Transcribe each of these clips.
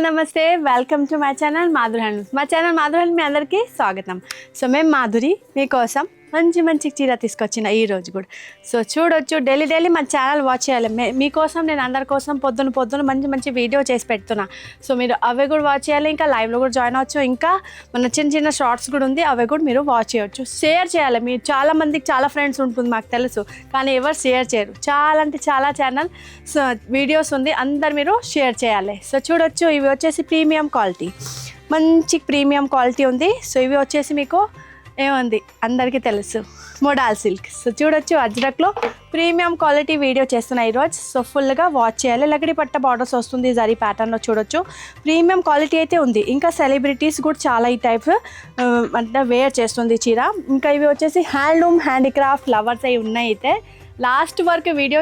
All నమస్తే, welcome to my channel Madhuri handlooms. మా channel Madhuri handlooms మీ అందరికీ స్వాగతం. సో మేము మాధురి మీకోసం మంచి చీర తీసుకొచ్చిన ఈరోజు కూడా. సో చూడొచ్చు, డైలీ మన ఛానల్ వాచ్ చేయాలి. మీకోసం నేను అందరి కోసం పొద్దున మంచి వీడియో చేసి పెడుతున్నా. సో మీరు అవి కూడా వాచ్ చేయాలి, ఇంకా లైవ్లో కూడా జాయిన్ అవ్వచ్చు. ఇంకా మన చిన్న షార్ట్స్ కూడా ఉంది, అవి కూడా మీరు వాచ్ చేయవచ్చు. షేర్ చేయాలి. మీరు చాలా మందికి చాలా ఫ్రెండ్స్ ఉంటుంది మాకు తెలుసు, కానీ ఎవరు షేర్ చేయరు. చాలా ఛానల్ వీడియోస్ ఉంది, అందరు మీరు షేర్ చేయాలి. సో చూడొచ్చు, ఇవి వచ్చేసి ప్రీమియం క్వాలిటీ, మంచి ప్రీమియం క్వాలిటీ ఉంది. సో ఇవి వచ్చేసి మీకు ఏముంది అందరికీ తెలుసు, మోడల్ సిల్క్. సో చూడొచ్చు, అజ్రక్లో ప్రీమియం క్వాలిటీ వీడియో చేస్తున్నా ఈరోజు. సో ఫుల్గా వాచ్ చేయాలి. లకడి పట్ట బార్డర్స్ వస్తుంది, జరీ ప్యాటర్న్లో చూడొచ్చు. ప్రీమియం క్వాలిటీ అయితే ఉంది. ఇంకా సెలబ్రిటీస్ కూడా చాలా ఈ టైప్ అంటే వేర్ చేస్తుంది చీర. ఇంకా ఇవి వచ్చేసి హ్యాండ్లూమ్ హ్యాండీక్రాఫ్ట్ ఫ్లవర్స్ అవి ఉన్నాయి. అయితే లాస్ట్ వరకు వీడియో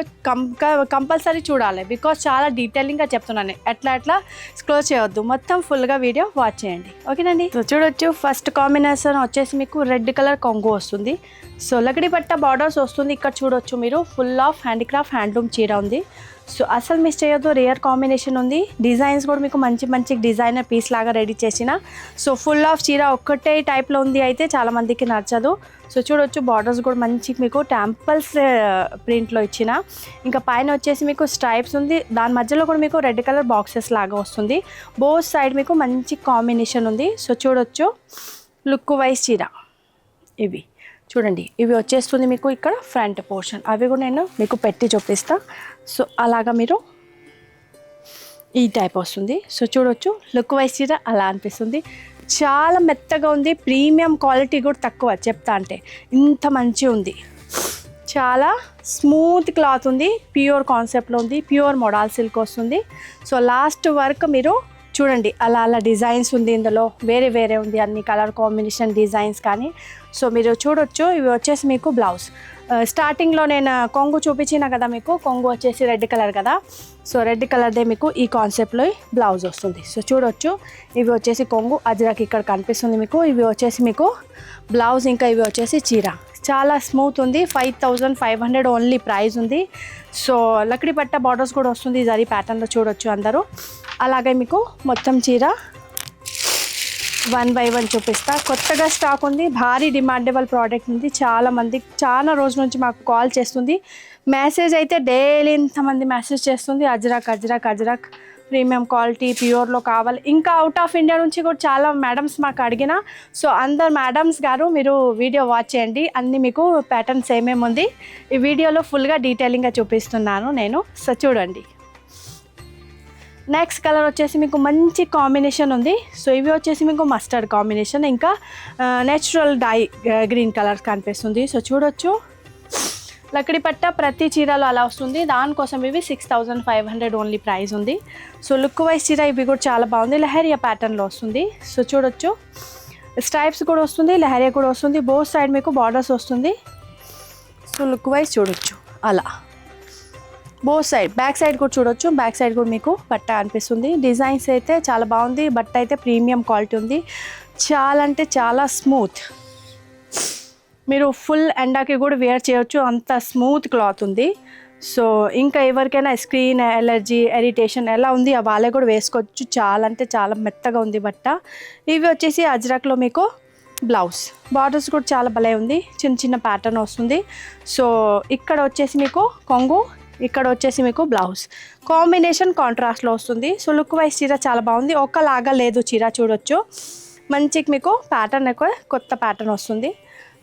కంపల్సరీ చూడాలి, బికాజ్ చాలా డీటెయిలింగ్గా చెప్తున్నాను. ఎట్లా స్క్రోల్ చేయవద్దు, మొత్తం ఫుల్గా వీడియో వాచ్ చేయండి, ఓకేనండి. సో చూడొచ్చు, ఫస్ట్ కాంబినేషన్ వచ్చేసి మీకు రెడ్ కలర్ కొంగు వస్తుంది. సో లకడి పట్ట బార్డర్స్ వస్తుంది. ఇక్కడ చూడొచ్చు మీరు, ఫుల్ ఆఫ్ హ్యాండీక్రాఫ్ట్ హ్యాండ్లూమ్ చీర ఉంది. సో అసలు మిస్ చేయొద్దు, రేర్ కాంబినేషన్ ఉంది. డిజైన్స్ కూడా మీకు మంచి డిజైనర్ పీస్ లాగా రెడీ చేసిన. సో ఫుల్ ఆఫ్ చీర ఒక్కటే టైప్లో ఉంది, అయితే చాలామందికి నచ్చదు. సో చూడొచ్చు, బార్డర్స్ కూడా మంచి మీకు టెంపుల్స్ ప్రింట్లో ఇచ్చిన. ఇంకా పైన వచ్చేసి మీకు స్ట్రైప్స్ ఉంది, దాని మధ్యలో కూడా మీకు రెడ్ కలర్ బాక్సెస్ లాగా వస్తుంది. బోత్ సైడ్ మీకు మంచి కాంబినేషన్ ఉంది. సో చూడొచ్చు, లుక్ వైజ్ చీర ఇవి చూడండి. ఇవి వచ్చేస్తుంది మీకు ఇక్కడ ఫ్రంట్ పోర్షన్, అవి కూడా నేను మీకు పెట్టి చూపిస్తా. సో అలాగా మీరు ఈ టైప్ వస్తుంది. సో చూడొచ్చు, లుక్ వైజ్ చీర అలా అనిపిస్తుంది. చాలా మెత్తగా ఉంది, ప్రీమియం క్వాలిటీ కూడా తక్కువ చెప్తా అంటే, ఇంత మంచి ఉంది. చాలా స్మూత్ క్లాత్ ఉంది, ప్యూర్ కాన్సెప్ట్లో ఉంది, ప్యూర్ మోడల్ సిల్క్ వస్తుంది. సో లాస్ట్ వర్క్ మీరు చూడండి, అలా డిజైన్స్ ఉంది. ఇందులో వేరే ఉంది, అన్ని కలర్ కాంబినేషన్ డిజైన్స్ కానీ. సో మీరు చూడొచ్చు, ఇవి వచ్చేసి మీకు బ్లౌజ్. స్టార్టింగ్లో నేను కొంగు చూపించిన కదా మీకు, కొంగు వచ్చేసి రెడ్ కలర్ కదా. సో రెడ్ కలర్దే మీకు ఈ కాన్సెప్ట్లో బ్లౌజ్ వస్తుంది. సో చూడొచ్చు, ఇవి వచ్చేసి కొంగు, అజ్రక్ ఇక్కడ కనిపిస్తుంది మీకు. ఇవి వచ్చేసి మీకు బ్లౌజ్, ఇంకా ఇవి వచ్చేసి చీర. చాలా స్మూత్ ఉంది, 5500 ఓన్లీ ప్రైస్ ఉంది. సో లకడి పట్ట బార్డర్స్ కూడా వస్తుంది, జరీ ప్యాటర్న్లో చూడొచ్చు అందరూ. అలాగే మీకు మొత్తం చీర 1 by 1 చూపిస్తా. కొత్తగా స్టాక్ ఉంది, భారీ డిమాండబుల్ ప్రోడక్ట్ ఉంది. చాలా రోజుల నుంచి మాకు కాల్ చేస్తుంది, మెసేజ్ అయితే డైలీ ఇంతమంది మెసేజ్ చేస్తుంది, అజ్రక్ ప్రీమియం క్వాలిటీ ప్యూర్లో కావాలి. ఇంకా అవుట్ ఆఫ్ ఇండియా నుంచి కూడా చాలా మేడమ్స్ మాకు అడిగిన. సో అందరు మేడమ్స్ గారు మీరు వీడియో వాచ్ చేయండి, అన్నీ మీకు ప్యాటర్న్స్ ఏమేమి ఉంది ఈ వీడియోలో ఫుల్గా డీటెయిలింగ్గా చూపిస్తున్నాను నేను. సో చూడండి, నెక్స్ట్ కలర్ వచ్చేసి మీకు మంచి కాంబినేషన్ ఉంది. సో ఇవి వచ్చేసి మీకు మస్టర్డ్ కాంబినేషన్, ఇంకా నేచురల్ డై గ్రీన్ కలర్ కనిపిస్తుంది. సో చూడొచ్చు, లకడి పట్ట ప్రతి చీరలో అలా వస్తుంది. దానికోసం ఇవి 6500 ఓన్లీ ప్రైస్ ఉంది. సో లుక్ వైజ్ చీర ఇవి కూడా చాలా బాగుంది, లెహరియా ప్యాటర్న్లో వస్తుంది. సో చూడొచ్చు, స్ట్రైప్స్ కూడా వస్తుంది, లెహరియా కూడా వస్తుంది. బోత్ సైడ్ మీకు బార్డర్స్ వస్తుంది. సో లుక్ వైజ్ చూడొచ్చు అలా, బోత్ సైడ్. బ్యాక్ సైడ్ కూడా చూడొచ్చు, బ్యాక్ సైడ్ కూడా మీకు బట్ట అనిపిస్తుంది. డిజైన్స్ అయితే చాలా బాగుంది, బట్ట అయితే ప్రీమియం క్వాలిటీ ఉంది. చాలా అంటే చాలా స్మూత్, మీరు ఫుల్ ఎండాకి కూడా వేర్ చేయొచ్చు, అంత స్మూత్ క్లాత్ ఉంది. సో ఇంకా ఎవరికైనా స్క్రీన్ ఎలర్జీ ఇరిటేషన్ ఎలా ఉంది వాళ్ళే కూడా వేసుకోవచ్చు. చాలా అంటే చాలా మెత్తగా ఉంది బట్ట. ఇవి వచ్చేసి అజ్రక్లో మీకు బ్లౌజ్, బార్డర్స్ కూడా చాలా భలే ఉంది, చిన్న ప్యాటర్న్ వస్తుంది. సో ఇక్కడ వచ్చేసి మీకు కొంగు, ఇక్కడ వచ్చేసి మీకు బ్లౌజ్, కాంబినేషన్ కాంట్రాస్ట్లో వస్తుంది. సో లుక్ వైజ్ చీర చాలా బాగుంది, ఒకలాగా లేదు చీర. చూడొచ్చు, మంచికి మీకు ప్యాటర్న్ ఎక్కువ కొత్త ప్యాటర్న్ వస్తుంది.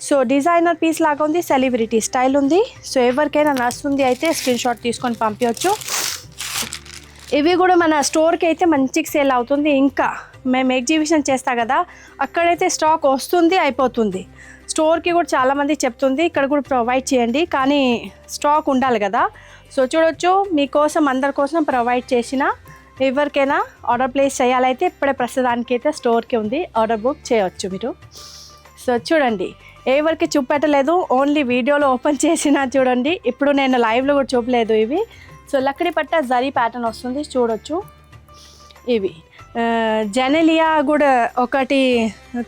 సో డిజైనర్ పీస్ లాగా ఉంది, సెలబ్రిటీ స్టైల్ ఉంది. సో ఎవరికైనా నచ్చుతుంది అయితే స్క్రీన్ షాట్ తీసుకొని పంపించవచ్చు. ఇవి కూడా మన స్టోర్కి అయితే మంచిగా సేల్ అవుతుంది. ఇంకా మేము ఎగ్జిబిషన్ చేస్తాం కదా, అక్కడైతే స్టాక్ వస్తుంది, అయిపోతుంది. స్టోర్కి కూడా చాలామంది చెప్తుంది, ఇక్కడ కూడా ప్రొవైడ్ చేయండి, కానీ స్టాక్ ఉండాలి కదా. సో చూడొచ్చు, మీకోసం అందరి కోసం ప్రొవైడ్ చేసిన. ఎవరికైనా ఆర్డర్ ప్లేస్ చేయాలైతే ఇప్పుడే ప్రస్తుతానికి అయితే స్టోర్కి ఉంది, ఆర్డర్ బుక్ చేయవచ్చు మీరు. సో చూడండి, ఎవరికి చూపెట్టలేదు, ఓన్లీ వీడియోలో ఓపెన్ చేసిన చూడండి. ఇప్పుడు నేను లైవ్లో కూడా చూపలేదు ఇవి. సో లక్కడి పట్ట జరీ ప్యాటర్న్ వస్తుంది, చూడొచ్చు. ఇవి జెనెలియా కూడా ఒకటి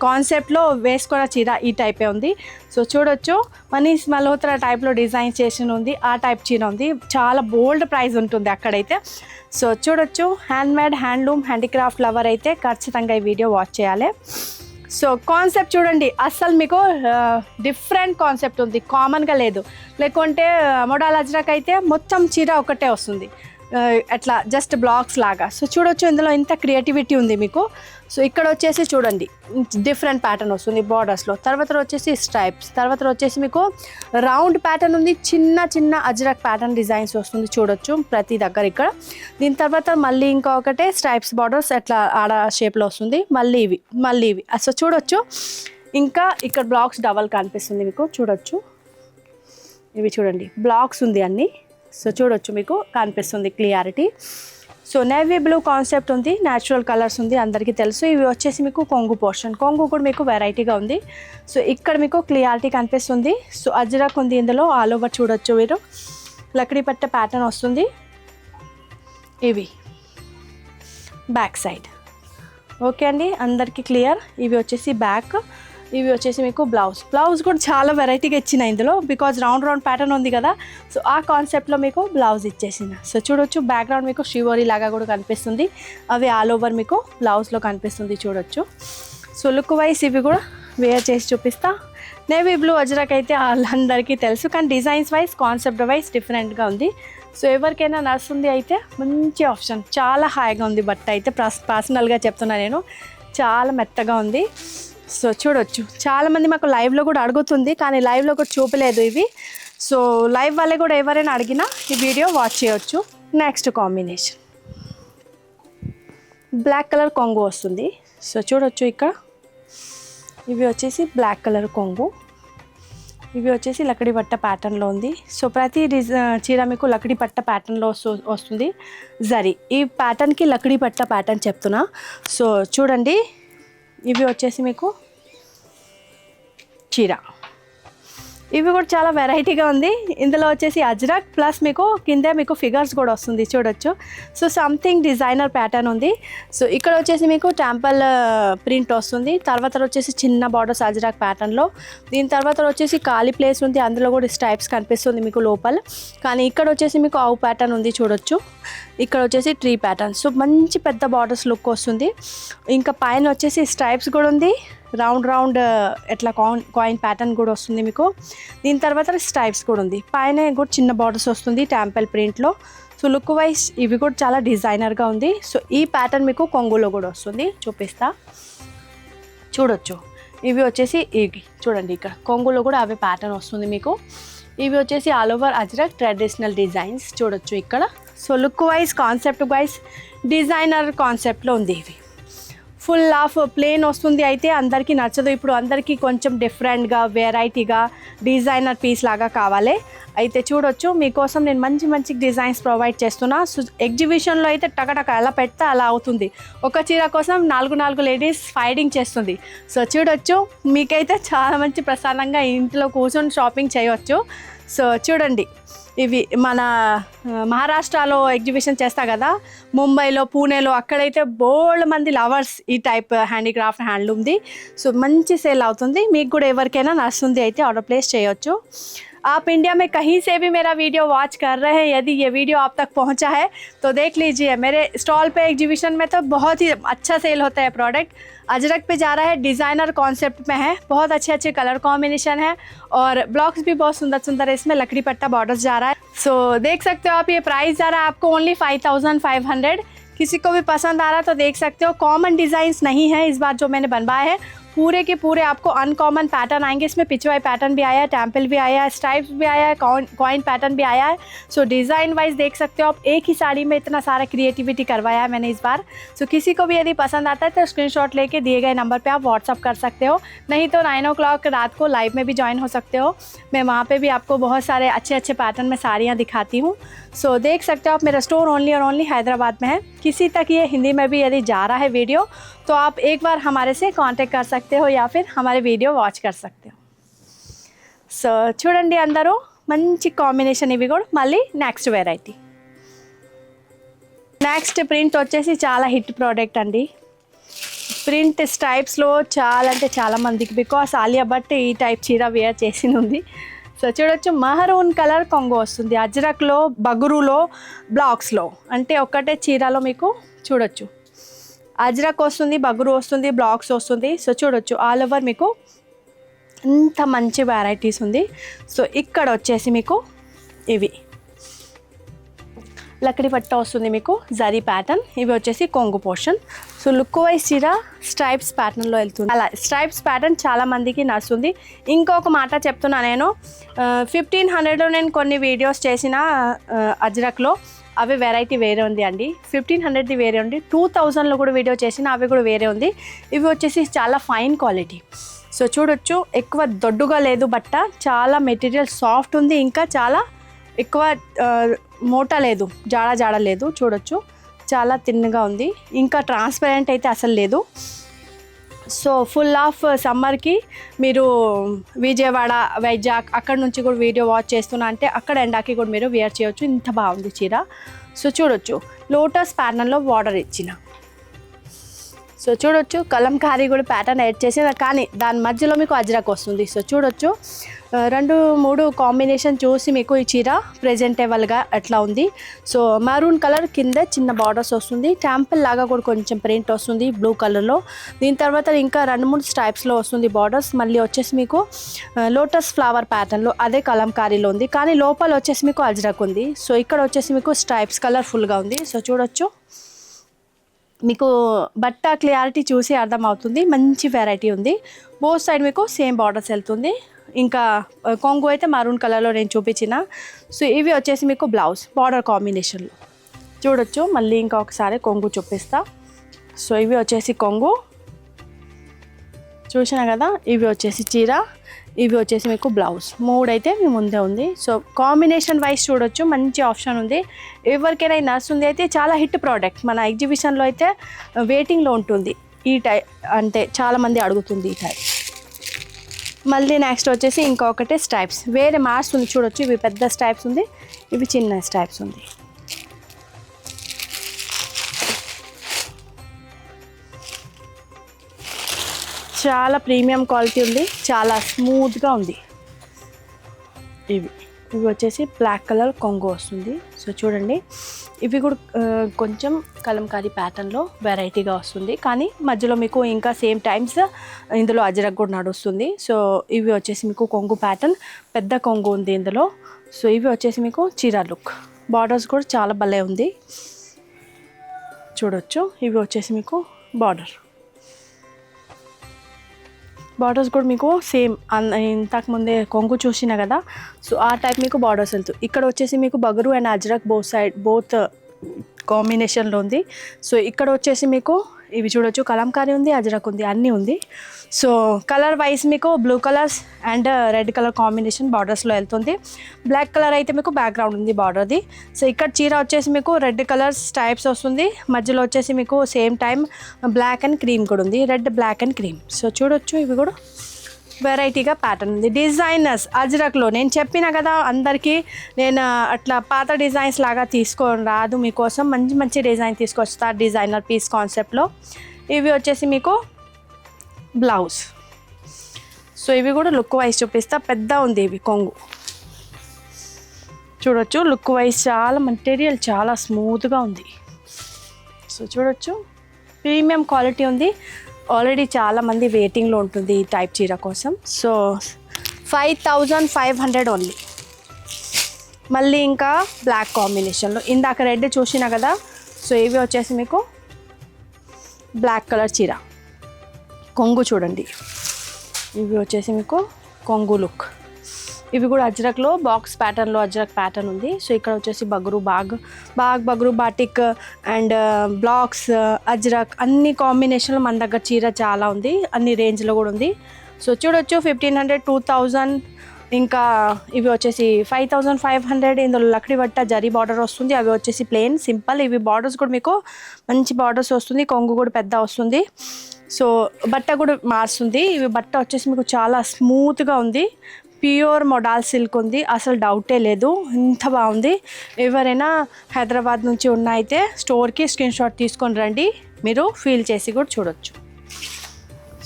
కాన్సెప్ట్లో వేసుకున్న చీర ఈ టైపే ఉంది. సో చూడొచ్చు మనీష్ మల్హోత్రా టైప్లో డిజైన్ చేసి ఉంది, ఆ టైప్ చీర ఉంది. చాలా బోల్డ్ ప్రైస్ ఉంటుంది అక్కడైతే. సో చూడొచ్చు హ్యాండ్మేడ్ హ్యాండ్లూమ్ హ్యాండీక్రాఫ్ట్ లవర్ అయితే ఖచ్చితంగా ఈ వీడియో వాచ్ చేయాలి. సో కాన్సెప్ట్ చూడండి, అస్సలు మీకు డిఫరెంట్ కాన్సెప్ట్ ఉంది, కామన్గా లేదు. లేకుంటే మోడల్ అజ్రక్ అయితే మొత్తం చీర ఒకటే వస్తుంది, అట్లా జస్ట్ బ్లాక్స్ లాగా. సో చూడొచ్చు ఇందులో ఇంత క్రియేటివిటీ ఉంది మీకు. సో ఇక్కడ వచ్చేసి చూడండి డిఫరెంట్ ప్యాటర్న్ వస్తుంది బార్డర్స్లో. తర్వాత వచ్చేసి స్ట్రైప్స్, తర్వాత వచ్చేసి మీకు రౌండ్ ప్యాటర్న్ ఉంది, చిన్న చిన్న అజ్రక్ ప్యాటర్న్ డిజైన్స్ వస్తుంది చూడొచ్చు ప్రతి దగ్గర ఇక్కడ. దీని తర్వాత మళ్ళీ ఇంకొకటే స్ట్రైప్స్ బార్డర్స్ అట్లా ఆడ షేప్లో వస్తుంది, మళ్ళీ ఇవి. సో చూడొచ్చు ఇంకా ఇక్కడ బ్లాక్స్ డబల్ కనిపిస్తుంది మీకు చూడొచ్చు. ఇవి చూడండి బ్లాక్స్ ఉంది అన్నీ. సో చూడొచ్చు మీకు కనిపిస్తుంది clarity. So navy blue concept ఉంది, న్యాచురల్ కలర్స్ ఉంది, అందరికీ తెలుసు. ఇవి వచ్చేసి మీకు కొంగు పోర్షన్, కొంగు కూడా మీకు వెరైటీగా ఉంది. సో ఇక్కడ మీకు క్లియారిటీ కనిపిస్తుంది. సో అజ్రక్ ఉంది ఇందులో, ఆల్ ఓవర్ చూడొచ్చు మీరు. లక్డీ పట్ట ప్యాటర్న్ వస్తుంది. ఇవి బ్యాక్ సైడ్. ఓకే అండి, అందరికీ క్లియర్. ఇవి వచ్చేసి బ్యాక్, ఇవి వచ్చేసి మీకు బ్లౌజ్ కూడా చాలా వెరైటీగా ఇచ్చిన ఇందులో, బికాజ్ రౌండ్ ప్యాటర్న్ ఉంది కదా. సో ఆ కాన్సెప్ట్లో మీకు బ్లౌజ్ ఇచ్చేసిన. సో చూడొచ్చు బ్యాక్గ్రౌండ్ మీకు షివోరీ లాగా కూడా కనిపిస్తుంది, అవి ఆల్ ఓవర్ మీకు బ్లౌజ్లో కనిపిస్తుంది చూడొచ్చు. సో లుక్ వైజ్ ఇవి కూడా వేర్ చేసి చూపిస్తా. నేవీ బ్లూ అజ్రక్ అయితే వాళ్ళందరికీ తెలుసు, కానీ డిజైన్స్ వైజ్ కాన్సెప్ట్ వైజ్ డిఫరెంట్గా ఉంది. సో ఎవరికైనా నడుస్తుంది అయితే మంచి ఆప్షన్, చాలా హాయిగా ఉంది బట్ట అయితే. పర్సనల్గా చెప్తున్నా నేను, చాలా మెత్తగా ఉంది. సో చూడొచ్చు చాలామంది మాకు లైవ్లో కూడా అడుగుతుంది, కానీ లైవ్లో కూడా చూపలేదు ఇవి. సో లైవ్ వల్లే కూడా ఎవరైనా అడిగినా ఈ వీడియో వాచ్ చేయొచ్చు. నెక్స్ట్ కాంబినేషన్ బ్లాక్ కలర్ కొంగు వస్తుంది. సో చూడొచ్చు ఇక్కడ ఇవి వచ్చేసి బ్లాక్ కలర్ కొంగు, ఇవి వచ్చేసి లకడీ పట్ట ప్యాటర్న్లో ఉంది. సో ప్రతి చీర మీకు లకడీ పట్ట ప్యాటర్న్లో వస్తుంది జరీ. ఈ ప్యాటర్న్కి లకడీ పట్ట ప్యాటర్న్ చెప్తున్నా. సో చూడండి ఇవి వచ్చేసి మీకు చీర, ఇవి కూడా చాలా వెరైటీగా ఉంది. ఇందులో వచ్చేసి అజ్రక్ ప్లస్ మీకు కింద మీకు ఫిగర్స్ కూడా వస్తుంది చూడొచ్చు. సో సంథింగ్ డిజైనర్ ప్యాటర్న్ ఉంది. సో ఇక్కడ వచ్చేసి మీకు టెంపుల్ ప్రింట్ వస్తుంది. తర్వాత వచ్చేసి చిన్న బార్డర్స్ అజ్రక్ ప్యాటర్న్లో. దీని తర్వాత వచ్చేసి ఖాళీ ప్లేస్ ఉంది, అందులో కూడా స్ట్రైప్స్ కనిపిస్తుంది మీకు లోపల. కానీ ఇక్కడ వచ్చేసి మీకు ఆవు ప్యాటర్న్ ఉంది చూడొచ్చు. ఇక్కడ వచ్చేసి ట్రీ ప్యాటర్న్. సో మంచి పెద్ద బార్డర్స్ లుక్ వస్తుంది. ఇంకా పైన వచ్చేసి స్ట్రైప్స్ కూడా ఉంది, రౌండ్ ఎట్లా కాయిన్ ప్యాటర్న్ కూడా వస్తుంది మీకు. దీని తర్వాత స్ట్రైప్స్ కూడా ఉంది, పైన కూడా చిన్న బార్డర్స్ వస్తుంది టెంపుల్ ప్రింట్లో. సో లుక్ వైజ్ ఇవి కూడా చాలా డిజైనర్గా ఉంది. సో ఈ ప్యాటర్న్ మీకు కొంగులో కూడా వస్తుంది, చూపిస్తా చూడొచ్చు. ఇవి వచ్చేసి ఇవి చూడండి, ఇక్కడ కొంగులో కూడా అవే ప్యాటర్న్ వస్తుంది మీకు. ఇవి వచ్చేసి all over ajrak traditional designs చూడొచ్చు ఇక్కడ. So look wise concept wise designer కాన్సెప్ట్లో ఉంది. ఇవి ఫుల్ ఆఫ్ ప్లేన్ వస్తుంది, అయితే అందరికీ నచ్చదు. ఇప్పుడు అందరికీ కొంచెం డిఫరెంట్గా వెరైటీగా డిజైనర్ పీస్ లాగా కావాలి. అయితే చూడొచ్చు మీకోసం నేను మంచి డిజైన్స్ ప్రొవైడ్ చేస్తున్నా. సో ఎగ్జిబిషన్లో అయితే టకటక ఎలా పెడితే అలా అవుతుంది. ఒక చీర కోసం 4 లేడీస్ ఫైటింగ్ చేస్తుంది. సో చూడొచ్చు మీకైతే చాలా మంచి ప్రశాంతంగా ఇంట్లో కూర్చొని షాపింగ్ చేయవచ్చు. సో చూడండి ఇవి మన మహారాష్ట్రలో ఎగ్జిబిషన్ చేస్తా కదా, ముంబైలో పూణేలో, అక్కడైతే బోల్డ్ మంది లవర్స్ ఈ టైప్ హ్యాండీక్రాఫ్ట్ హ్యాండ్లూమ్ది. సో మంచి సేల్ అవుతుంది. మీకు కూడా ఎవరికైనా నచ్చుతుంది అయితే ఆర్డర్ ప్లేస్ చేయొచ్చు. आप इंडिया में कहीं से भी मेरा वीडियो वॉच कर रहे हैं, यदि ये वीडियो आप तक पहुंचा है तो देख लीजिए मेरे स्टॉल पे एग्जीबिशन में तो बहुत ही अच्छा सेल होता है प्रोडक्ट. अजरक पे जा रहा है, डिज़ाइनर कॉन्सेप्ट में है, बहुत अच्छे कलर कॉम्बिनेशन है और ब्लॉक्स भी बहुत सुंदर है. इसमें लकड़ी पट्टा बॉर्डर्स जा रहा है. सो देख सकते हो आप, ये प्राइस जा रहा है आपको ओनली 5500. किसी को भी पसंद आ रहा है तो देख सकते हो. कॉमन डिज़ाइंस नहीं है इस बार जो मैंने बनवाए हैं, पूरे के पूरे आपको अनकॉमन पैटर्न आएंगे. इसमें पिचवाई पैटर्न भी आया है, टेम्पल भी आया है, स्ट्राइप्स भी आया है, कॉइन पैटर्न भी आया है. सो डिज़ाइन वाइज देख सकते हो आप, एक ही साड़ी में इतना सारा क्रिएटिविटी करवाया है मैंने इस बार. सो किसी को भी यदि पसंद आता है तो स्क्रीनशॉट लेके दिए गए नंबर पे आप व्हाट्सअप कर सकते हो, नहीं तो 9 o'clock रात को लाइव में भी ज्वाइन हो सकते हो. मैं वहाँ पर भी आपको बहुत सारे अच्छे पैटर्न में साड़ियाँ दिखाती हूँ. सो देख सकते हो आप, मेरा स्टोर ओनली और ओनली हैदराबाद में है. किसी तक ये हिंदी में भी यदि जा रहा है वीडियो तो आप एक बार हमारे से कांटेक्ट कर सकते हो या फिर हमारे वीडियो वॉच कर सकते हो. సో చూడండి అందరూ మంచి కాంబినేషన్. ఇవి కూడా మళ్ళీ నెక్స్ట్ వెరైటీ. నెక్స్ట్ ప్రింట్ వచ్చేసి చాలా హిట్ ప్రోడక్ట్ అండి. ప్రింట్ స్టైప్స్లో చాలా అంటే చాలా మందికి, బికాస్ ఆలియా భట్ ఈ టైప్ చీర వేర్ చేసి ఉంది. సో చూడొచ్చు, మహరూన్ కలర్ కొంగు వస్తుంది, అజ్రక్లో, బగురులో, బ్లాక్స్లో, అంటే ఒక్కటే చీరలో మీకు చూడొచ్చు అజ్రక్ వస్తుంది, బగురు వస్తుంది, బ్లాక్స్ వస్తుంది. సో చూడొచ్చు ఆల్ ఓవర్ మీకు ఇంత మంచి వెరైటీస్ ఉంది. సో ఇక్కడ వచ్చేసి మీకు ఇవి లక్కడి పట్ట వస్తుంది, మీకు జరీ ప్యాటర్న్, ఇవి వచ్చేసి కొంగు పోర్షన్. సో లుక్ వైజ్ చీర స్ట్రైప్స్ ప్యాటర్న్లో వెళ్తుంది. అలా స్ట్రైప్స్ ప్యాటర్న్ చాలా మందికి నడుస్తుంది. ఇంకొక మాట చెప్తున్నా, నేను 1500లో నేను కొన్ని వీడియోస్ చేసిన అజ్రక్లో, అవి వెరైటీ వేరే ఉంది అండి. 1500ది వేరే ఉంది, 2000లో కూడా వీడియో చేసిన అవి కూడా వేరే ఉంది. ఇవి వచ్చేసి చాలా ఫైన్ క్వాలిటీ. సో చూడొచ్చు, ఎక్కువ దొడ్డుగా లేదు బట్ట, చాలా మెటీరియల్ సాఫ్ట్ ఉంది, ఇంకా చాలా ఎక్కువ మోటా లేదు, జాడ లేదు. చూడొచ్చు చాలా తిన్నగా ఉంది, ఇంకా ట్రాన్స్పరెంట్ అయితే అసలు లేదు. సో ఫుల్ ఆఫ్ సమ్మర్కి మీరు విజయవాడ, వైజాగ్ అక్కడ నుంచి కూడా వీడియో వాచ్ చేస్తున్నా అంటే అక్కడ ఎండాకి కూడా మీరు వేర్ చేయొచ్చు. ఇంత బాగుంది చీర. సో చూడొచ్చు, లోటస్ ప్యాటర్న్లో బార్డర్ ఇచ్చిన. సో చూడొచ్చు, కలంకారీ కూడా ప్యాటర్న్ యాడ్ చేసిన, కానీ దాని మధ్యలో మీకు అజ్రక్ వస్తుంది. సో చూడొచ్చు, 2-3 కాంబినేషన్ చూసి మీకు ఈ చీర ప్రెజెంటేబుల్గా ఎట్లా ఉంది. సో మరూన్ కలర్ కింద చిన్న బార్డర్స్ వస్తుంది, టెంపుల్ లాగా కూడా కొంచెం ప్రింట్ వస్తుంది బ్లూ కలర్లో. దీని తర్వాత ఇంకా 2-3 స్టైప్స్లో వస్తుంది బార్డర్స్. మళ్ళీ వచ్చేసి మీకు లోటస్ ఫ్లవర్ ప్యాటర్న్లో అదే కలంకారీలో ఉంది, కానీ లోపల వచ్చేసి మీకు అజ్రక్ ఉంది. సో ఇక్కడ వచ్చేసి మీకు స్ట్రైప్స్ కలర్ఫుల్గా ఉంది. సో చూడొచ్చు, మీకు బట్ట క్లియారిటీ చూసి అర్థమవుతుంది, మంచి వెరైటీ ఉంది. బోత్ సైడ్ మీకు సేమ్ బార్డర్స్ వెళ్తుంది. ఇంకా కొంగు అయితే మరూన్ కలర్లో నేను చూపించిన. సో ఇవి వచ్చేసి మీకు బ్లౌజ్ బార్డర్ కాంబినేషన్లో చూడొచ్చు. మళ్ళీ ఇంకా ఒకసారి కొంగు చూపిస్తా. సో ఇవి వచ్చేసి కొంగు చూసినా కదా, ఇవి వచ్చేసి చీర, ఇవి వచ్చేసి మీకు బ్లౌజ్. 3 అయితే మీ ముందే ఉంది. సో కాంబినేషన్ వైజ్ చూడొచ్చు, మంచి ఆప్షన్ ఉంది. ఎవరికైనా నడుస్తుంది, అయితే చాలా హిట్ ప్రోడక్ట్. మన ఎగ్జిబిషన్లో అయితే వెయిటింగ్లో ఉంటుంది ఈ టైప్, అంటే చాలామంది అడుగుతుంది ఈ టైప్. మళ్ళీ నెక్స్ట్ వచ్చేసి ఇంకొకటి స్టైప్స్ వేరే మారుస్తుంది. చూడొచ్చు, ఇవి పెద్ద స్టైప్స్ ఉంది, ఇవి చిన్న స్టైప్స్ ఉంది. చాలా ప్రీమియం క్వాలిటీ ఉంది, చాలా స్మూత్గా ఉంది. ఇవి వచ్చేసి బ్లాక్ కలర్ కొంగు వస్తుంది. సో చూడండి, ఇవి కూడా కొంచెం కలంకారీ ప్యాటర్న్లో వెరైటీగా వస్తుంది, కానీ మధ్యలో మీకు ఇంకా సేమ్ టైమ్స్ ఇందులో అజ్రక్ కూడా నడుస్తుంది. సో ఇవి వచ్చేసి మీకు కొంగు ప్యాటర్న్, పెద్ద కొంగు ఉంది ఇందులో. సో ఇవి వచ్చేసి మీకు చీర లుక్, బార్డర్స్ కూడా చాలా భలే ఉంది. చూడొచ్చు, ఇవి వచ్చేసి మీకు బార్డర్స్ కూడా మీకు సేమ్ ఇంతకుముందే కొంగు చూసినా కదా. సో ఆ టైప్ మీకు బార్డర్స్ వెళ్తుంది. ఇక్కడ వచ్చేసి మీకు బగరు అండ్ అజ్రక్ బోత్ కాంబినేషన్లో ఉంది. సో ఇక్కడ వచ్చేసి మీకు ఇవి చూడొచ్చు, కలంకారీ ఉంది, అజ్రక్ ఉంది, అన్నీ ఉంది. సో కలర్ వైజ్ మీకు blue colours and red colour combination బార్డర్స్లో వెళ్తుంది. బ్లాక్ కలర్ అయితే మీకు బ్యాక్గ్రౌండ్ ఉంది బార్డర్ది. సో ఇక్కడ చీర వచ్చేసి మీకు రెడ్ కలర్ స్టైప్స్ వస్తుంది, మధ్యలో వచ్చేసి మీకు same time black and cream కూడా ఉంది, red black and cream. So చూడొచ్చు, ఇవి కూడా వెరైటీగా ప్యాటర్న్ ఉంది. డిజైనర్స్ అజ్రక్లో నేను చెప్పిన కదా అందరికీ, నేను అట్లా పాత డిజైన్స్ లాగా తీసుకొని రాదు, మీకోసం మంచి మంచి డిజైన్ తీసుకొస్తా డిజైనర్ పీస్ కాన్సెప్ట్లో. ఇవి వచ్చేసి మీకు బ్లౌజ్. సో ఇవి కూడా లుక్ వైజ్ చూపిస్తా, పెద్ద ఉంది ఇవి కొంగు. చూడొచ్చు, లుక్ వైజ్ చాలా మెటీరియల్ చాలా స్మూత్గా ఉంది. సో చూడొచ్చు, ప్రీమియం క్వాలిటీ ఉంది. ఆల్రెడీ చాలామంది వెయిటింగ్లో ఉంటుంది ఈ టైప్ చీర కోసం. So 5500 only. మళ్ళీ ఇంకా బ్లాక్ కాంబినేషన్లో ఇందాక రెడ్ చూసినా కదా. సో ఇవి వచ్చేసి మీకు బ్లాక్ కలర్ చీర, కొంగు చూడండి, ఇవి వచ్చేసి మీకు కొంగు లుక్. ఇవి కూడా అజ్రక్లో బాక్స్ ప్యాటర్న్లో అజ్రక్ ప్యాటర్న్ ఉంది. సో ఇక్కడ వచ్చేసి Bagru batik and blocks ajrak అన్ని కాంబినేషన్లో మన దగ్గర చీర చాలా ఉంది, అన్ని రేంజ్లో కూడా ఉంది. సో చూడొచ్చు, 1500, 2000, ఇంకా ఇవి వచ్చేసి 5500. ఇందులో లక్డీ వట్ట జరీ బార్డర్ వస్తుంది, అవి వచ్చేసి ప్లెయిన్ సింపుల్. ఇవి బార్డర్స్ కూడా మీకు మంచి బార్డర్స్ వస్తుంది, కొంగు కూడా పెద్ద వస్తుంది. సో బట్ట కూడా మారుస్తుంది. ఇవి బట్ట వచ్చేసి మీకు చాలా స్మూత్గా ఉంది, ప్యూర్ మోడాల్ సిల్క్ ఉంది, అసలు డౌటే లేదు, ఇంత బాగుంది. ఎవరైనా హైదరాబాద్ నుంచి ఉన్న అయితే స్టోర్కి స్క్రీన్ షాట్ తీసుకొని రండి, మీరు ఫీల్ చేసి కూడా చూడొచ్చు.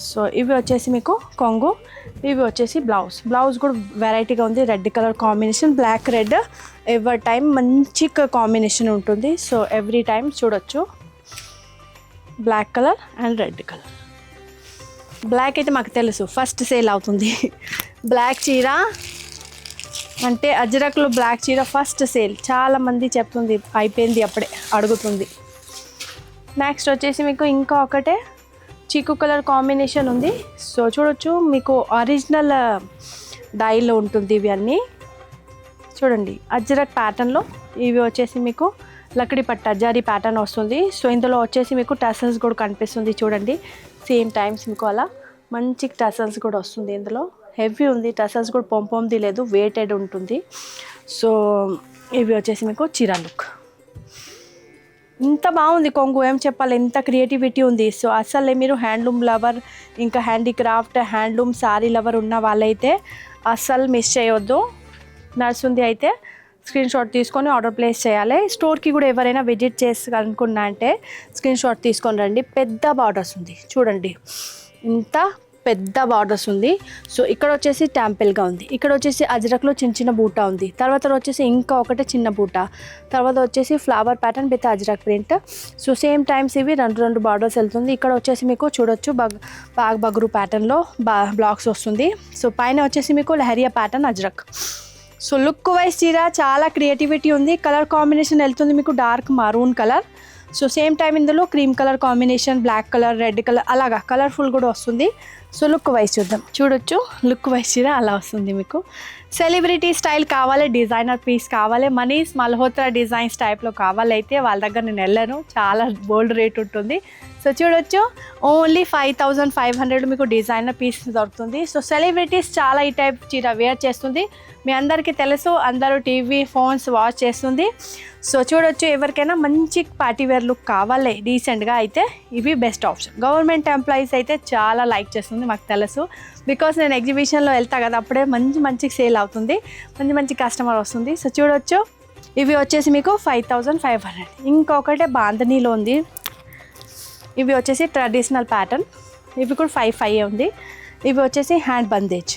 సో ఇవి వచ్చేసి మీకు కొంగు, ఇవి వచ్చేసి బ్లౌజ్ కూడా వెరైటీగా ఉంది. Red colour combination, black red every time మంచి కాంబినేషన్ ఉంటుంది. సో ఎవ్రీ టైం చూడొచ్చు. Black colour and red colour. Black అయితే మాకు తెలుసు ఫస్ట్ సేల్ అవుతుంది. బ్లాక్ చీర అంటే అజ్రక్లో బ్లాక్ చీర ఫస్ట్ సేల్, చాలామంది చెప్తుంది, అయిపోయింది అప్పుడే అడుగుతుంది. నెక్స్ట్ వచ్చేసి మీకు ఇంకా ఒకటే చీకు కలర్ కాంబినేషన్ ఉంది. సో చూడొచ్చు, మీకు ఒరిజినల్ డైలో ఉంటుంది ఇవి అన్నీ. చూడండి అజ్రక్ ప్యాటర్న్లో ఇవి వచ్చేసి మీకు లక్డీ పట్ట జరీ ప్యాటర్న్ వస్తుంది. సో ఇందులో వచ్చేసి మీకు టసల్స్ కూడా కనిపిస్తుంది చూడండి. సేమ్ టైమ్స్ మీకు అలా మంచి టసల్స్ కూడా వస్తుంది. ఇందులో హెవీ ఉంది, టసల్స్ కూడా పొంది లేదు, వెయిటెడ్ ఉంటుంది. సో ఇవి వచ్చేసి మీకు చీరా లుక్. ఇంత బాగుంది కొంగు, ఏం చెప్పాలి, ఎంత క్రియేటివిటీ ఉంది. సో అసలే మీరు హ్యాండ్లూమ్ లవర్, ఇంకా హ్యాండీక్రాఫ్ట్, హ్యాండ్లూమ్ సారీ లవర్ ఉన్న వాళ్ళైతే అస్సలు మిస్ చేయొద్దు. నడుస్తుంది అయితే స్క్రీన్ షాట్ తీసుకొని ఆర్డర్ ప్లేస్ చేయాలి. స్టోర్కి కూడా ఎవరైనా విజిట్ చేయాలనుకున్నా అంటే స్క్రీన్ షాట్ తీసుకొని రండి. పెద్ద బార్డర్స్ ఉంది చూడండి, ఇంత పెద్ద బార్డర్స్ ఉంది. సో ఇక్కడ వచ్చేసి టెంపుల్గా ఉంది, ఇక్కడ వచ్చేసి అజ్రక్లో చిన్న చిన్న బూటా ఉంది, తర్వాత వచ్చేసి ఇంకా ఒకటే చిన్న బూటా, తర్వాత వచ్చేసి flower pattern with ajrak print. So same times ఇవి రెండు బార్డర్స్ వెళ్తుంది. ఇక్కడ వచ్చేసి మీకు చూడొచ్చు బాగ్ బగ్రు ప్యాటర్న్లో బ్లాక్స్ వస్తుంది. సో పైన వచ్చేసి మీకు lehariya pattern ajrak. So look wise చీర చాలా క్రియేటివిటీ ఉంది. కలర్ కాంబినేషన్ వెళ్తుంది మీకు dark maroon colour. So same time ఇందులో cream colour combination, black colour, red colour అలాగా కలర్ఫుల్ కూడా వస్తుంది. సో లుక్ వైజ్ చూద్దాం. చూడొచ్చు లుక్ వైజ్ చీర అలా వస్తుంది మీకు. సెలబ్రిటీ స్టైల్ కావాలి, డిజైనర్ పీస్ కావాలి, మనీష్ మల్హోత్రా డిజైన్స్ టైప్లో కావాలైతే వాళ్ళ దగ్గర నేను వెళ్ళాను, చాలా బోల్డ్ రేట్ ఉంటుంది. సో చూడొచ్చు ఓన్లీ 5500 మీకు డిజైనర్ పీస్ దొరుకుతుంది. సో సెలబ్రిటీస్ చాలా ఈ టైప్ చీర వేర్ చేస్తుంది, మీ అందరికీ తెలుసు, అందరూ టీవీ ఫోన్స్ వాచ్ చేస్తుంది. సో చూడొచ్చు, ఎవరికైనా మంచి పార్టీవేర్ లుక్ కావాలి రీసెంట్గా అయితే ఇవి బెస్ట్ ఆప్షన్. గవర్నమెంట్ ఎంప్లాయీస్ అయితే చాలా లైక్ చేస్తుంది, మాకు తెలుసు, బికాస్ నేను ఎగ్జిబిషన్లో వెళ్తా కదా, అప్పుడే మంచి సేల్ అవుతుంది, మంచి కస్టమర్ వస్తుంది. సో చూడొచ్చు, ఇవి వచ్చేసి మీకు 5500. ఇంకొకటే బాంధనీలో ఉంది, ఇవి వచ్చేసి ట్రెడిషనల్ ప్యాటర్న్, ఇవి కూడా 55 ఉంది. ఇవి వచ్చేసి హ్యాండ్ బందేజ్.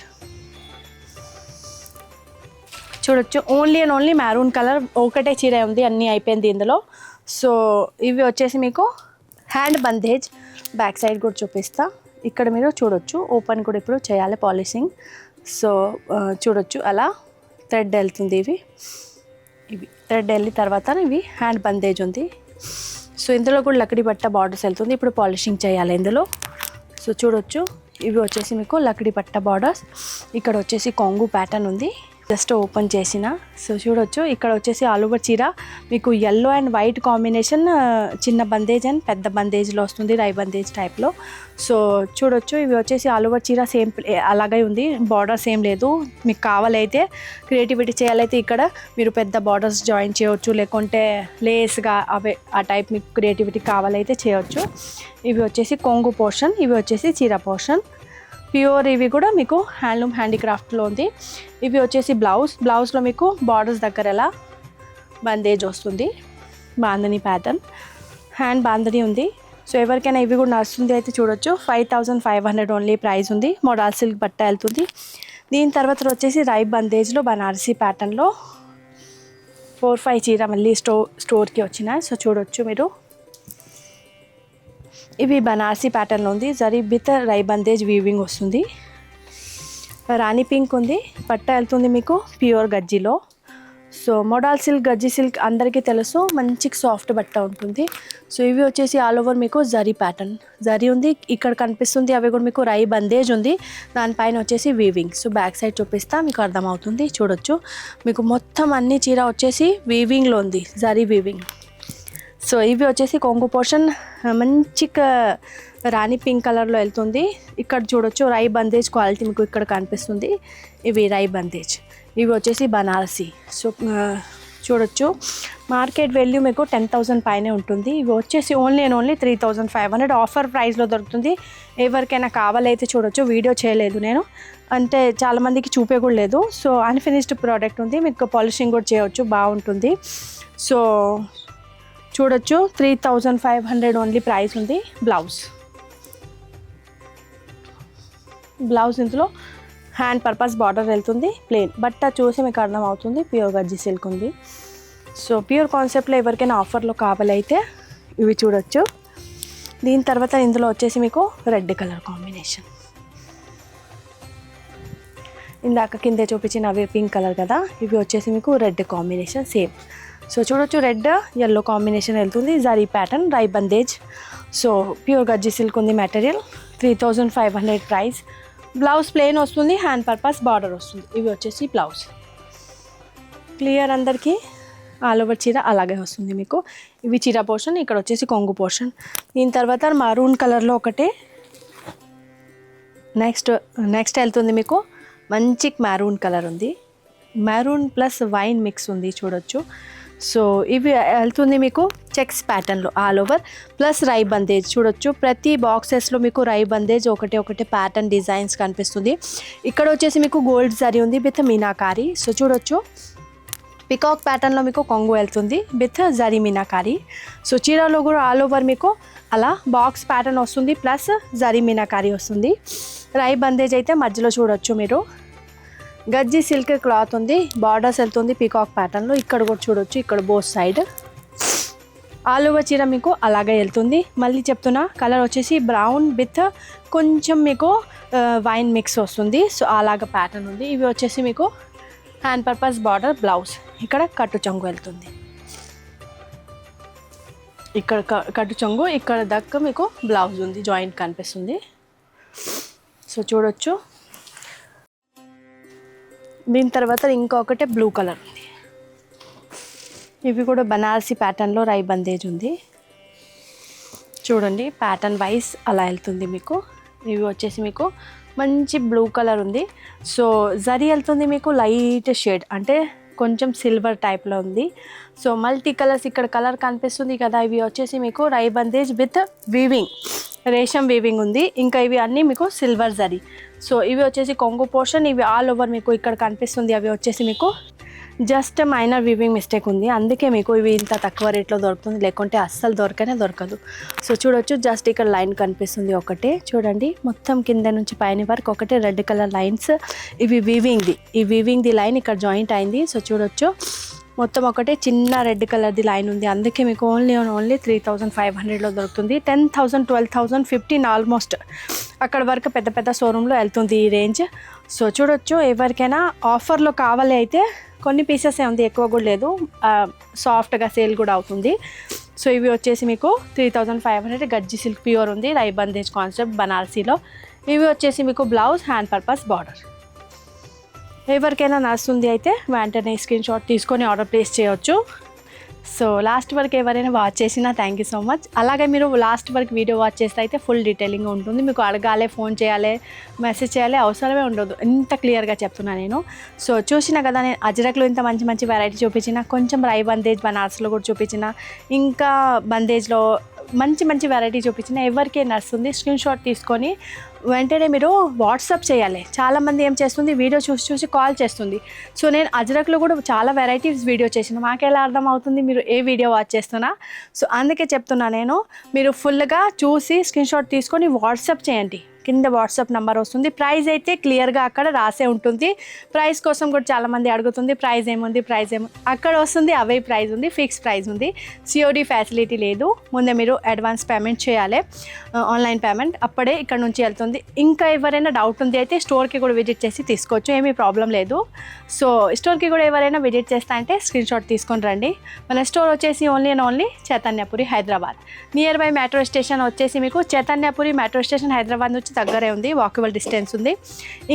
చూడొచ్చు ఓన్లీ మ్యారూన్ కలర్ ఒకటే చీర ఉంది, అన్నీ అయిపోయింది ఇందులో. సో ఇవి వచ్చేసి మీకు హ్యాండ్ బందేజ్. బ్యాక్ సైడ్ కూడా చూపిస్తా, ఇక్కడ మీరు చూడొచ్చు, ఓపెన్ కూడా ఇప్పుడు చేయాలి పాలిషింగ్. సో చూడొచ్చు అలా థ్రెడ్ వెళ్తుంది, ఇవి థ్రెడ్ వెళ్ళిన తర్వాత ఇవి హ్యాండ్ బందేజ్ ఉంది. సో ఇందులో కూడా లక్డీ పట్ట బార్డర్స్ వెళ్తుంది, ఇప్పుడు పాలిషింగ్ చేయాలి ఇందులో. సో చూడొచ్చు, ఇవి వచ్చేసి మీకు లక్డీ పట్ట బార్డర్స్, ఇక్కడ వచ్చేసి కొంగు ప్యాటర్న్ ఉంది, జస్ట్ ఓపెన్ చేసిన. సో చూడొచ్చు, ఇక్కడ వచ్చేసి ఆల్ ఓవర్ చీర మీకు ఎల్లో అండ్ వైట్ కాంబినేషన్, చిన్న బందేజ్ అండ్ పెద్ద బందేజ్లో వస్తుంది, రై బందేజ్ టైప్లో. సో చూడొచ్చు, ఇవి వచ్చేసి ఆల్ ఓవర్ చీర సేమ్ అలాగే ఉంది, బార్డర్స్ ఏం లేదు. మీకు కావాలైతే క్రియేటివిటీ చేయాలైతే ఇక్కడ మీరు పెద్ద బార్డర్స్ జాయిన్ చేయవచ్చు, లేకుంటే లేస్గా అవే ఆ టైప్ మీకు క్రియేటివిటీ కావాలైతే చేయవచ్చు. ఇవి వచ్చేసి కొంగు పోర్షన్, ఇవి వచ్చేసి చీర పోర్షన్, ప్యూర్. ఇవి కూడా మీకు హ్యాండ్లూమ్ హ్యాండీక్రాఫ్ట్లో ఉంది. ఇవి వచ్చేసి బ్లౌజ్లో మీకు బార్డర్స్ దగ్గర ఎలా బందేజ్ వస్తుంది, బాంధనీ ప్యాటర్న్, హ్యాండ్ బాంధనీ ఉంది. సో ఎవరికైనా ఇవి కూడా నడుస్తుంది అయితే చూడొచ్చు, 5500 ఓన్లీ ప్రైస్ ఉంది. మోడల్ సిల్క్ బట్ట వెళ్తుంది. దీని తర్వాత వచ్చేసి రై బందేజ్లో బనారసీ ప్యాటర్న్లో 4-5 చీర మళ్ళీ స్టోర్కి వచ్చినాయి. సో చూడొచ్చు మీరు, ఇవి బనారసీ ప్యాటర్న్లో ఉంది, జరీ విత్ రై బందేజ్ వీవింగ్ వస్తుంది. రాణి పింక్ ఉంది, పట్ట వెళ్తుంది మీకు ప్యూర్ గజ్జీలో. సో మోడల్ సిల్క్, గజ్జీ సిల్క్ అందరికీ తెలుసు, మంచి సాఫ్ట్ బట్ట ఉంటుంది. సో ఇవి వచ్చేసి ఆల్ ఓవర్ మీకు జరీ ప్యాటర్న్, జరీ ఉంది, ఇక్కడ కనిపిస్తుంది, అవి కూడా మీకు రై బందేజ్ ఉంది, దానిపైన వచ్చేసి వీవింగ్. సో బ్యాక్ సైడ్ చూపిస్తా మీకు అర్థమవుతుంది. చూడొచ్చు, మీకు మొత్తం అన్ని చీర వచ్చేసి వీవింగ్లో ఉంది, జరీ వీవింగ్. సో ఇవి వచ్చేసి కొంగు పోర్షన్, మంచిగా రాణి పింక్ కలర్లో వెళ్తుంది. ఇక్కడ చూడొచ్చు రై బందేజ్ క్వాలిటీ మీకు ఇక్కడ కనిపిస్తుంది, ఇవి రై బందేజ్. ఇవి వచ్చేసి బనారసి. సో చూడొచ్చు, మార్కెట్ వాల్యూ మీకు 10,000 పైనే ఉంటుంది. ఇవి వచ్చేసి ఓన్లీ 3,500 ఆఫర్ ప్రైస్లో దొరుకుతుంది. ఎవరికైనా కావాలైతే చూడొచ్చు. వీడియో చేయలేదు నేను, అంటే చాలామందికి చూపే కూడా లేదు. సో అన్ఫినిష్డ్ ప్రోడక్ట్ ఉంది, మీకు పాలిషింగ్ కూడా చేయవచ్చు, బాగుంటుంది. సో చూడొచ్చు 3,500 ఓన్లీ ప్రైస్ ఉంది. బ్లౌజ్ ఇందులో హ్యాండ్ పర్పస్ బార్డర్ వెళ్తుంది, ప్లెయిన్ బట్ట చూసి మీకు అర్థం అవుతుంది. ప్యూర్ గజ్జి సిల్క్ ఉంది. సో ప్యూర్ కాన్సెప్ట్లో ఎవరికైనా ఆఫర్లో కావాలైతే ఇవి చూడొచ్చు. దీని తర్వాత ఇందులో వచ్చేసి మీకు రెడ్ కలర్ కాంబినేషన్, ఇందాక కింద చూపించిన అవి పింక్ కలర్ కదా, ఇవి వచ్చేసి మీకు రెడ్ కాంబినేషన్ సేమ్. సో చూడొచ్చు రెడ్ ఎల్లో కాంబినేషన్ వెళ్తుంది. జరీ ప్యాటర్న్, రై బందేజ్. సో ప్యూర్ గజ్జి సిల్క్ ఉంది మెటీరియల్. 3,500 ప్రైస్. బ్లౌజ్ ప్లెయిన్ వస్తుంది, హ్యాండ్ పర్పస్ బార్డర్ వస్తుంది. ఇవి వచ్చేసి బ్లౌజ్. క్లియర్ అందరికీ? ఆల్ ఓవర్ చీర అలాగే వస్తుంది మీకు. ఇవి చీర పోర్షన్, ఇక్కడ వచ్చేసి కొంగు పోర్షన్. దీని తర్వాత మరూన్ కలర్లో ఒకటి నెక్స్ట్ వెళ్తుంది మీకు. మంచి మెరూన్ కలర్ ఉంది, మెరూన్ ప్లస్ వైన్ మిక్స్ ఉంది చూడొచ్చు. సో ఇవి వెళ్తుంది మీకు చెక్స్ ప్యాటర్న్లో ఆల్ ఓవర్, ప్లస్ రై బందేజ్ చూడొచ్చు. ప్రతి బాక్సెస్లో మీకు రై బందేజ్ ఒకటి ప్యాటర్న్ డిజైన్స్ కనిపిస్తుంది. ఇక్కడ వచ్చేసి మీకు గోల్డ్ జరీ ఉంది విత్ మీనాకారి. సో చూడొచ్చు పికాక్ ప్యాటర్న్లో మీకు కొంగు వెళ్తుంది విత్ జరీ మీనాకారి. సో చీరలో కూడా ఆల్ ఓవర్ మీకు అలా బాక్స్ ప్యాటర్న్ వస్తుంది, ప్లస్ జరీ మీనాకారి వస్తుంది. రై బందేజ్ అయితే మధ్యలో చూడొచ్చు మీరు. గజ్జి సిల్క్ క్లాత్ ఉంది, బార్డర్స్ వెళ్తుంది పీకాక్ ప్యాటర్న్లో. ఇక్కడ కూడా చూడొచ్చు, ఇక్కడ బోత్ సైడ్ ఆల్ ఓవర్ చీర మీకు అలాగే వెళ్తుంది. మళ్ళీ చెప్తున్నా, కలర్ వచ్చేసి బ్రౌన్ విత్ కొంచెం మీకు వైన్ మిక్స్ వస్తుంది. సో అలాగ ప్యాటర్న్ ఉంది. ఇవి వచ్చేసి మీకు హ్యాండ్ పర్పస్ బార్డర్, బ్లౌజ్. ఇక్కడ కట్టు చెంగు వెళ్తుంది, ఇక్కడ కట్టు చెంగు, ఇక్కడ దక్క మీకు బ్లౌజ్ ఉంది, జాయింట్ కనిపిస్తుంది. సో చూడొచ్చు. దీని తర్వాత ఇంకొకటి బ్లూ కలర్ ఉంది. ఇవి కూడా బనారసి ప్యాటర్న్లో రై బందేజ్ ఉంది చూడండి. ప్యాటర్న్ వైజ్ అలా వెళ్తుంది మీకు. ఇవి వచ్చేసి మీకు మంచి బ్లూ కలర్ ఉంది. సో జరీ వెళ్తుంది మీకు లైట్ షేడ్, అంటే కొంచెం సిల్వర్ టైప్లో ఉంది. సో మల్టీ కలర్స్ ఇక్కడ కలర్ కనిపిస్తుంది కదా. ఇవి వచ్చేసి మీకు రై బందేజ్ విత్ వీవింగ్, రేషం వీవింగ్ ఉంది. ఇంకా ఇవి అన్నీ మీకు సిల్వర్ జరీ. సో ఇవి వచ్చేసి కొంగు పోర్షన్. ఇవి ఆల్ ఓవర్ మీకు ఇక్కడ కనిపిస్తుంది. అవి వచ్చేసి మీకు జస్ట్ మైనర్ వీవింగ్ మిస్టేక్ ఉంది, అందుకే మీకు ఇవి ఇంత తక్కువ రేట్లో దొరుకుతుంది, లేకుంటే అస్సలు దొరకదు. సో చూడొచ్చు, జస్ట్ ఇక్కడ లైన్ కనిపిస్తుంది ఒకటే చూడండి. మొత్తం కింద నుంచి పైన వరకు ఒకటే రెడ్ కలర్ లైన్స్. ఇవి వీవింగ్ది లైన్ ఇక్కడ జాయింట్ అయింది. సో చూడొచ్చు, మొత్తం ఒకటే చిన్న రెడ్ కలర్ది లైన్ ఉంది, అందుకే మీకు ఓన్లీ 3,500లో దొరుకుతుంది. 10,000, 12,000, 15 ఆల్మోస్ట్ అక్కడ వరకు పెద్ద షోరూంలో వెళ్తుంది ఈ రేంజ్. సో చూడొచ్చు, ఎవరికైనా ఆఫర్లో కావాలి అయితే కొన్ని పీసెస్ ఉంది, ఎక్కువ కూడా లేదు, సాఫ్ట్గా సేల్ కూడా అవుతుంది. సో ఇవి వచ్చేసి మీకు 3,500 గజ్జి సిల్క్ ప్యూర్ ఉంది, రై బందేజ్ కాన్సెప్ట్ బనారసీలో. ఇవి వచ్చేసి మీకు బ్లౌజ్, హ్యాండ్ పర్పస్ బార్డర్. ఎవరికైనా నచ్చుతుంది అయితే వెంటనే స్క్రీన్ షాట్ తీసుకొని ఆర్డర్ ప్లేస్ చేయవచ్చు. సో లాస్ట్ వరకు ఎవరైనా వాచ్ చేసినా థ్యాంక్ యూ సో మచ్. అలాగే మీరు లాస్ట్ వరకు వీడియో వాచ్ చేస్తే అయితే ఫుల్ డీటెయిలింగ్ ఉంటుంది, మీకు అడగాలి, ఫోన్ చేయాలి, మెసేజ్ చేయాలి అవసరమే ఉండదు, ఇంత క్లియర్గా చెప్తున్నా నేను. సో చూసినా కదా, నేను అజ్రక్లో ఇంత మంచి వెరైటీ చూపించిన, కొంచెం రై బందేజ్ బనారస్లో కూడా చూపించిన, ఇంకా బందేజ్లో మంచి వెరైటీ చూపించిన. ఎవరికి నడుస్తుంది స్క్రీన్ షాట్ తీసుకొని వెంటనే మీరు వాట్సాప్ చేయాలి. చాలామంది ఏం చేస్తుంది, వీడియో చూసి కాల్ చేస్తుంది. సో నేను అజ్రక్లో కూడా చాలా వెరైటీస్ వీడియో చేసిన, మాకు ఎలా అర్థం అవుతుంది మీరు ఏ వీడియో వాచ్ చేస్తున్నా. సో అందుకే చెప్తున్నా నేను, మీరు ఫుల్గా చూసి స్క్రీన్ షాట్ తీసుకొని వాట్సాప్ చేయండి. కింద వాట్సాప్ నెంబర్ వస్తుంది. ప్రైస్ అయితే క్లియర్గా అక్కడ రాసే ఉంటుంది. ప్రైస్ కోసం కూడా చాలామంది అడుగుతుంది, ప్రైస్ ఏముంది అక్కడ వస్తుంది, అవే ప్రైస్ ఉంది, ఫిక్స్ ప్రైస్ ఉంది. సిఓడి ఫెసిలిటీ లేదు, ముందే మీరు అడ్వాన్స్ పేమెంట్ చేయాలి, ఆన్లైన్ పేమెంట్, అప్పుడే ఇక్కడ నుంచి వెళ్తుంది. ఇంకా ఎవరైనా డౌట్ ఉంది అయితే స్టోర్కి కూడా విజిట్ చేసి తీసుకోవచ్చు, ఏమీ ప్రాబ్లం లేదు. సో స్టోర్కి కూడా ఎవరైనా విజిట్ చేస్తా అంటే స్క్రీన్ షాట్ తీసుకొని రండి. మన స్టోర్ వచ్చేసి only Chaitanyapuri, Hyderabad. Near by metro station వచ్చేసి మీకు చైతన్యపురి మెట్రో స్టేషన్ హైదరాబాద్ నుంచి దగ్గరే ఉంది, వాకబుల్ డిస్టెన్స్ ఉంది.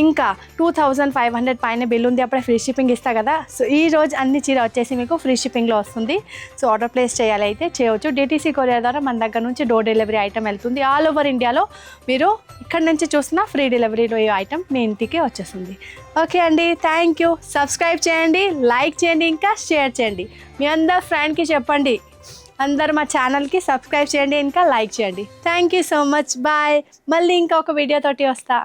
ఇంకా 2500 పైన బిల్ ఉంది, అప్పుడే ఫ్రీ షిప్పింగ్ ఇస్తా కదా. సో ఈ రోజు అన్ని చీర వచ్చేసి మీకు ఫ్రీ షిప్పింగ్లో వస్తుంది. సో ఆర్డర్ ప్లేస్ చేయాలి అయితే చేయవచ్చు. DTC కొరియర్ ద్వారా మన దగ్గర నుంచి డోర్ డెలివరీ ఐటమ్ వెళ్తుంది. ఆల్ ఓవర్ ఇండియాలో మీరు ఇక్కడ నుంచి చూసిన ఫ్రీ డెలివరీలో ఈ ఐటమ్ మీ ఇంటికి వచ్చేస్తుంది. ఓకే అండి, థ్యాంక్ యూ. సబ్స్క్రైబ్ చేయండి, లైక్ చేయండి, ఇంకా షేర్ చేయండి. మీ అందరు ఫ్రెండ్కి చెప్పండి, అందరు మా ఛానల్కి సబ్స్క్రైబ్ చేయండి, ఇంకా లైక్ చేయండి. Thank you so much, bye. మళ్ళీ ఇంకా ఒక వీడియోతోటి వస్తా.